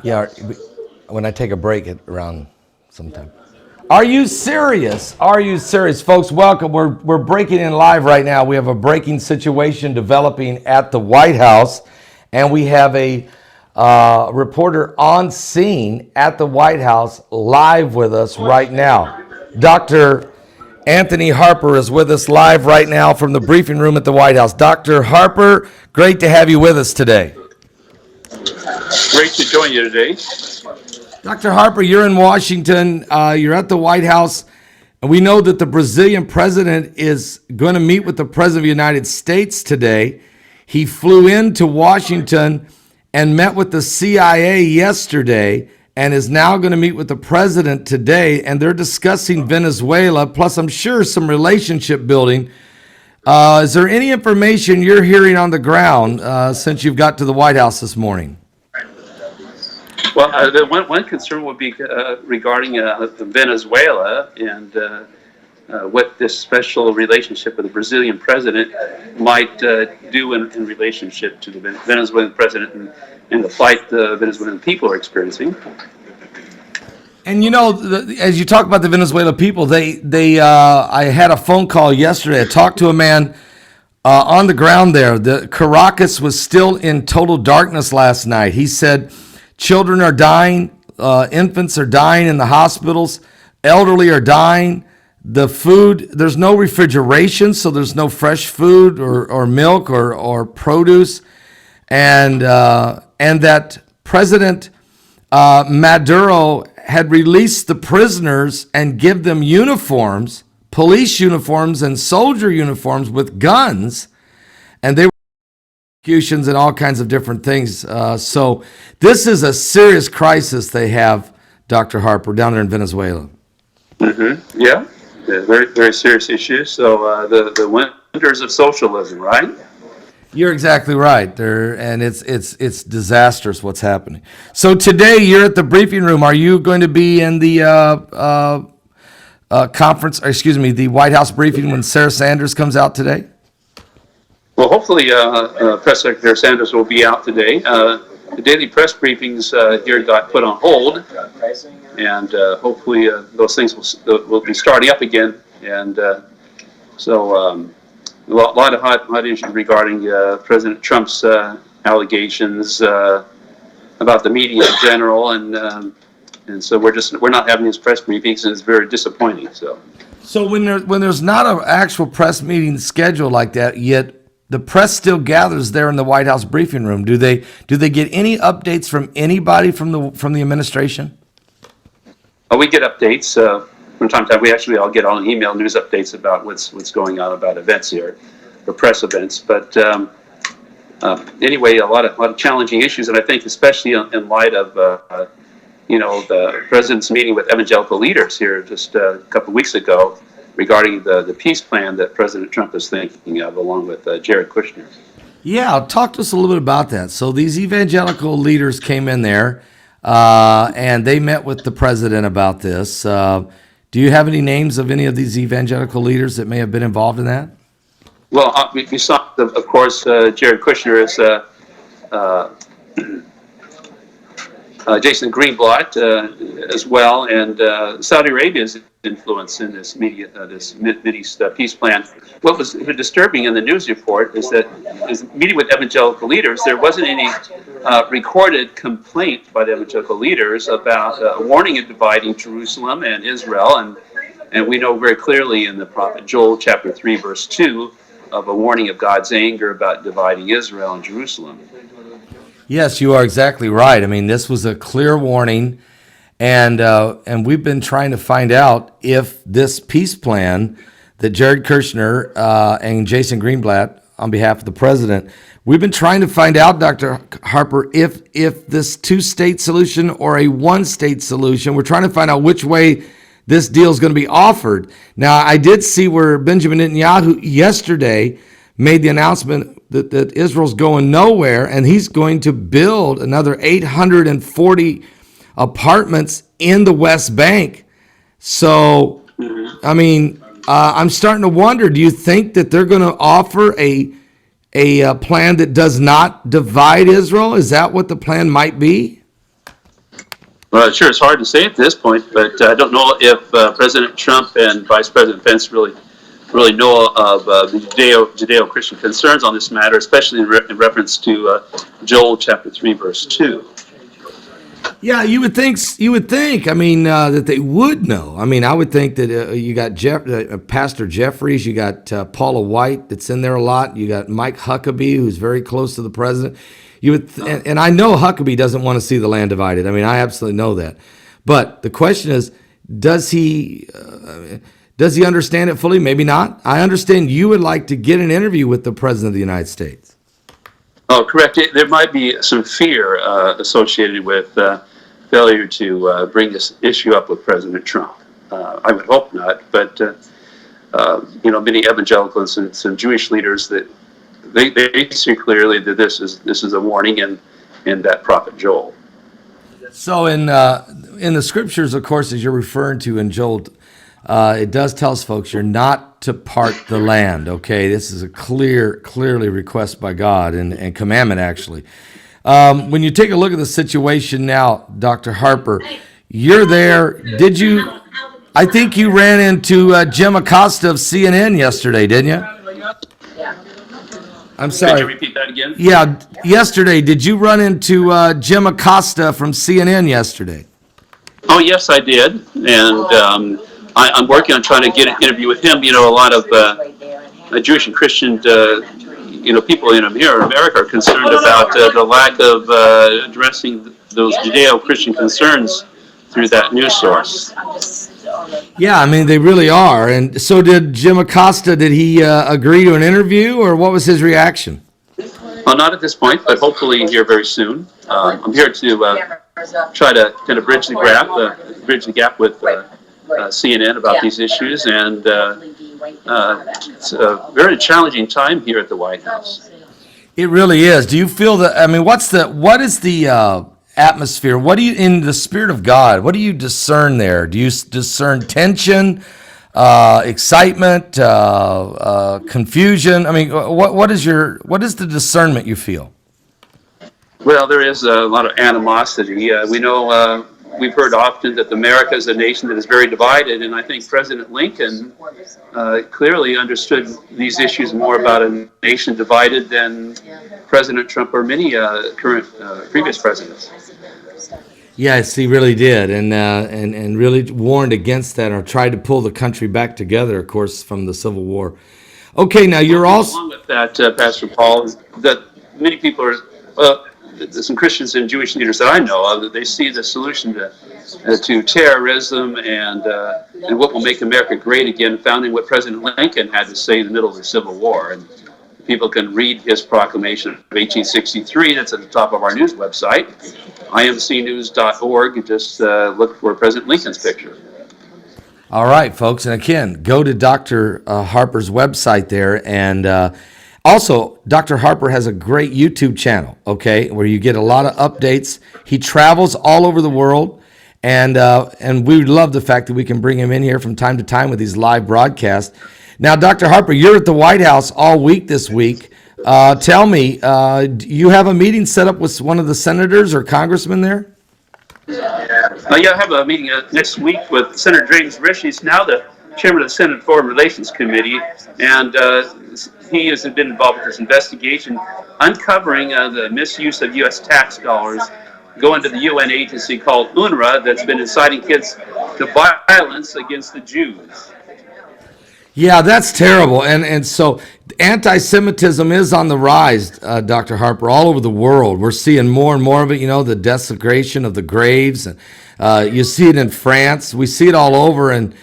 Yeah, when I take a break at around sometime. Are you serious? Are you serious, folks? Welcome. We're breaking in live right now. We have a breaking situation developing at the White House, and we have a reporter on scene at the White House live with us right now. Dr. Anthony Harper is with us live right now from the briefing room at the White House. Dr. Harper, great to have you with us today. Great to join you today. Dr. Harper, you're in Washington. You're at the White House. And we know that the Brazilian president is going to meet with the president of the United States today. He flew into Washington and met with the CIA yesterday and is now going to meet with the president today. And they're discussing Venezuela, plus I'm sure some relationship building. Is there any information you're hearing on the ground since you've got to the White House this morning? Well, the one concern would be regarding Venezuela and what this special relationship with the Brazilian president might do in relationship to the Venezuelan president and the fight the Venezuelan people are experiencing. And you know, as you talk about the Venezuela people, I had a phone call yesterday. I talked to a man on the ground there. The Caracas was still in total darkness last night. He said children are dying, infants are dying in the hospitals, elderly are dying. The food, there's no refrigeration, so there's no fresh food or milk or produce, and that President Maduro had released the prisoners and give them uniforms, police uniforms and soldier uniforms with guns, and they were executions and all kinds of different things. So this is a serious crisis they have, Dr. Harper, down there in Venezuela. Mm-hmm. Yeah, very, very serious issue. So the winters of socialism, right? You're exactly right. And it's disastrous what's happening. So today you're at the briefing room. Are you going to be in the the White House briefing when Sarah Sanders comes out today? Well, hopefully, Press Secretary Sanders will be out today. The daily press briefings here got put on hold, and hopefully those things will be starting up again. And so a lot of hot issues regarding President Trump's allegations about the media in general, and so we're not having these press briefings, and it's very disappointing. So when there's not an actual press meeting scheduled like that yet, the press still gathers there in the White House briefing room. Do they get any updates from anybody from the administration? We get updates from time to time. We actually all get on email news updates about what's going on about events here, or press events. But anyway, a lot of challenging issues, and I think especially in light of the president's meeting with evangelical leaders here just a couple of weeks ago, regarding the peace plan that President Trump is thinking of, along with Jared Kushner. Yeah, talk to us a little bit about that. So these evangelical leaders came in there, and they met with the president about this. Do you have any names of any of these evangelical leaders that may have been involved in that? Well, we saw, of course, Jared Kushner is Jason Greenblatt as well, and Saudi Arabia's influence in this Mideast peace plan. What was disturbing in the news report is that his meeting with evangelical leaders, there wasn't any recorded complaint by the evangelical leaders about a warning of dividing Jerusalem and Israel, and we know very clearly in the prophet Joel chapter 3 verse 2 of a warning of God's anger about dividing Israel and Jerusalem. Yes, you are exactly right. I mean, this was a clear warning, and we've been trying to find out if this peace plan that Jared Kushner and Jason Greenblatt, on behalf of the president, we've been trying to find out, Dr. Harper, if this two-state solution or a one-state solution. We're trying to find out which way this deal is going to be offered. Now, I did see where Benjamin Netanyahu yesterday made the announcement that Israel's going nowhere, and he's going to build another 840 apartments in the West Bank. So, I mean, I'm starting to wonder, do you think that they're going to offer a plan that does not divide Israel? Is that what the plan might be? Well, sure, it's hard to say at this point, but I don't know if President Trump and Vice President Pence really know of the Judeo-Christian concerns on this matter, especially in reference to Joel chapter 3, verse 2. Yeah, you would think. I mean, that they would know. I mean, I would think that you got Pastor Jeffries, you got Paula White that's in there a lot. You got Mike Huckabee, who's very close to the president. You would, and I know Huckabee doesn't want to see the land divided. I mean, I absolutely know that. But the question is, does he understand it fully? Maybe not. I understand you would like to get an interview with the president of the United States. Oh, correct. There might be some fear associated with failure to bring this issue up with President Trump. I would hope not, but many evangelicals and some Jewish leaders that they see clearly that this is a warning in that prophet Joel. So in the scriptures, of course, as you're referring to in Joel, it does tell us, folks, you're not to part the land. Okay, this is a clearly request by God and commandment, actually. When you take a look at the situation now, Dr. Harper, you're there. Did you? I think you ran into Jim Acosta of CNN yesterday, didn't you? I'm sorry. Could you repeat that again? Yeah, yesterday. Did you run into Jim Acosta from CNN yesterday? Oh, yes, I did. And I'm working on trying to get an interview with him. You know, a lot of Jewish and Christian people in America are concerned about the lack of addressing those Judeo-Christian concerns through that news source. Yeah, I mean, they really are. And so did Jim Acosta, did he agree to an interview, or what was his reaction? Well, not at this point, but hopefully here very soon. I'm here to try to kind of bridge the gap with CNN about these issues, and it's a very challenging time here at the White House. It really is. Do you feel that? I mean, what is the atmosphere? What do you, in the Spirit of God, what do you discern there? Do you discern tension, excitement, confusion? I mean, what is the discernment you feel? Well, there is a lot of animosity. We know. We've heard often that America is a nation that is very divided, and I think President Lincoln clearly understood these issues more about a nation divided than President Trump or many previous presidents. Yes, he really did, and really warned against that, or tried to pull the country back together, of course, from the Civil War. Okay, now you're also... Along with that, Pastor Paul, that many people are... some Christians and Jewish leaders that I know of, that they see the solution to terrorism and what will make America great again, found in what President Lincoln had to say in the middle of the Civil War. And people can read his proclamation of 1863. That's at the top of our news website, imcnews.org. Just look for President Lincoln's picture. All right, folks. And again, go to Dr. Harper's website there, and also, Dr. Harper has a great YouTube channel, okay, where you get a lot of updates. He travels all over the world, and we love the fact that we can bring him in here from time to time with these live broadcasts. Now, Dr. Harper, you're at the White House all week this week. Tell me, do you have a meeting set up with one of the senators or congressmen there? Yeah, I have a meeting next week with Senator James Risch. He's now the chairman of the Senate Foreign Relations Committee, and he has been involved with this investigation uncovering the misuse of U.S. tax dollars going to the UN agency called UNRWA that's been inciting kids to violence against the Jews. Yeah, that's terrible. And so anti-Semitism is on the rise, Dr. Harper, all over the world. We're seeing more and more of it, the desecration of the graves. You see it in France. We see it all over, and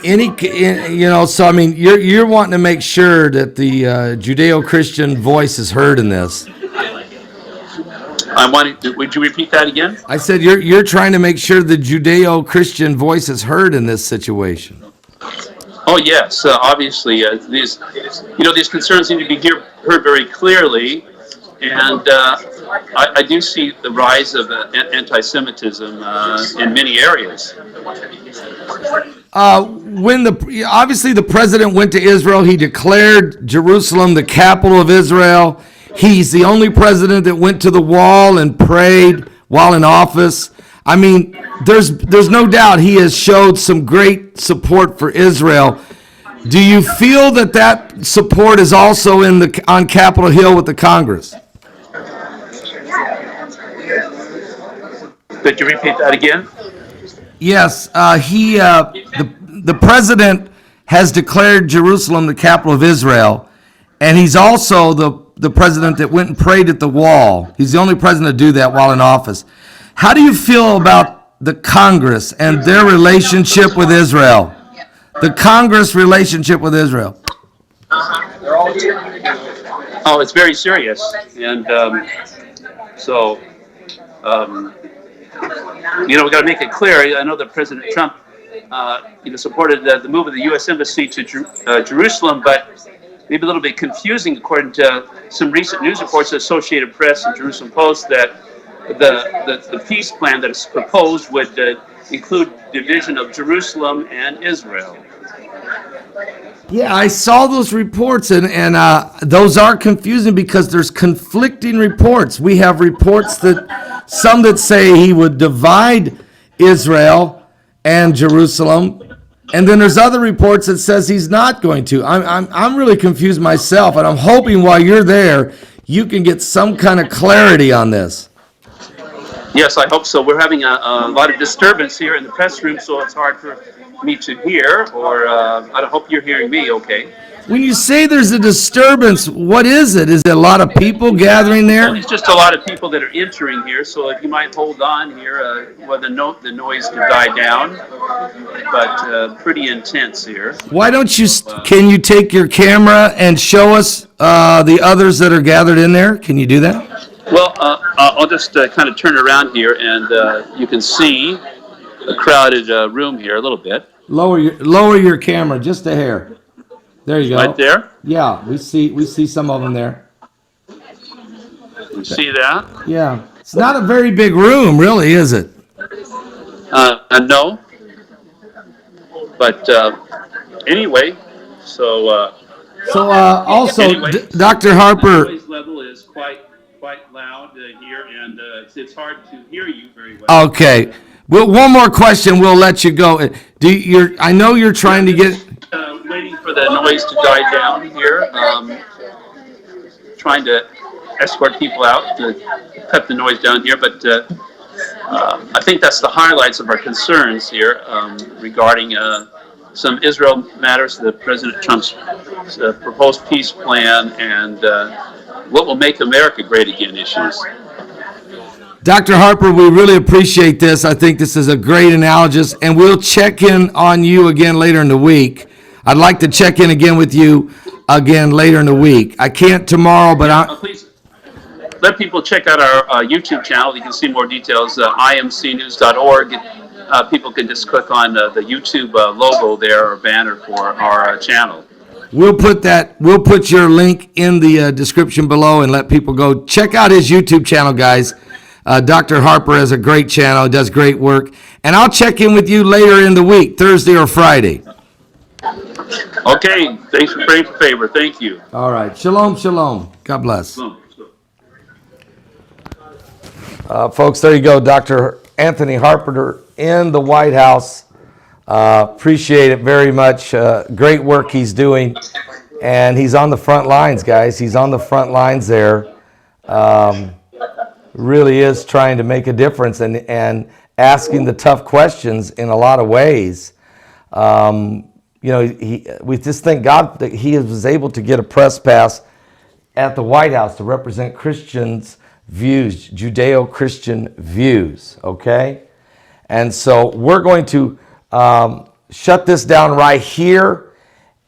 so I mean, you're wanting to make sure that the Judeo-Christian voice is heard in this. Would you repeat that again? I said you're trying to make sure the Judeo-Christian voice is heard in this situation. Oh yes, obviously these concerns need to be heard very clearly, and I do see the rise of anti-Semitism in many areas. Obviously the president went to Israel, he declared Jerusalem the capital of Israel. He's the only president that went to the wall and prayed while in office. I mean, there's no doubt he has showed some great support for Israel. Do you feel that support is also on Capitol Hill with the Congress? Could you repeat that again? Yes, the president has declared Jerusalem the capital of Israel, and he's also the president that went and prayed at the wall. He's the only president to do that while in office. How do you feel about the Congress and their relationship with Israel? The Congress relationship with Israel. Oh, it's very serious, and we've got to make it clear. I know that President Trump, supported the move of the U.S. Embassy to Jerusalem, but maybe a little bit confusing according to some recent news reports, the Associated Press and Jerusalem Post, that the peace plan that is proposed would include division of Jerusalem and Israel. Yeah, I saw those reports, and those are confusing because there's conflicting reports. We have reports that some that say he would divide Israel and Jerusalem, and then there's other reports that says he's not going to. I'm really confused myself, and I'm hoping while you're there, you can get some kind of clarity on this. Yes, I hope so. We're having a lot of disturbance here in the press room, so it's hard for me to hear, or I hope you're hearing me okay. When you say there's a disturbance, what is it? Is it a lot of people gathering there? Well, it's just a lot of people that are entering here, so if you might hold on here, the noise could die down, but pretty intense here. Why don't you, can you take your camera and show us the others that are gathered in there? Can you do that? Well, I'll just kind of turn around here, and you can see a crowded room here a little bit. Lower your camera just a hair. There you go. Right there? Yeah, we see some of them there. You see that? Yeah. It's not a very big room, really, is it? No. But anyway, so also, anyway, Dr. Harper. The noise level is quite loud here, and it's hard to hear you very well. Okay. Well, one more question. We'll let you go. I know you're trying to get. Waiting for the noise to die down here. Trying to escort people out to cut the noise down here, but I think that's the highlights of our concerns here regarding some Israel matters, the President Trump's proposed peace plan, and what will make America great again issues. Dr. Harper, we really appreciate this. I think this is a great analysis, and we'll check in on you again later in the week. I'd like to check in again with you again later in the week. I can't tomorrow, but please let people check out our YouTube channel. You can see more details, imcnews.org. People can just click on the YouTube logo there or banner for our channel. We'll put your link in the description below and let people go check out his YouTube channel, guys. Dr. Harper has a great channel, does great work. And I'll check in with you later in the week, Thursday or Friday. Okay, thanks for praying for favor. Thank you. All right. Shalom, shalom. God bless. Folks, there you go. Dr. Anthony Harper in the White House. Appreciate it very much. Great work he's doing. And he's on the front lines, guys. He's on the front lines there. Really is trying to make a difference and asking the tough questions in a lot of ways. We just thank God that he was able to get a press pass at the White House to represent Christians' views, Judeo-Christian views, okay? And so we're going to shut this down right here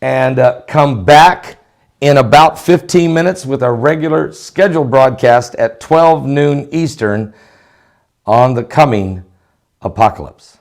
and come back in about 15 minutes with our regular scheduled broadcast at 12 noon Eastern on the coming apocalypse.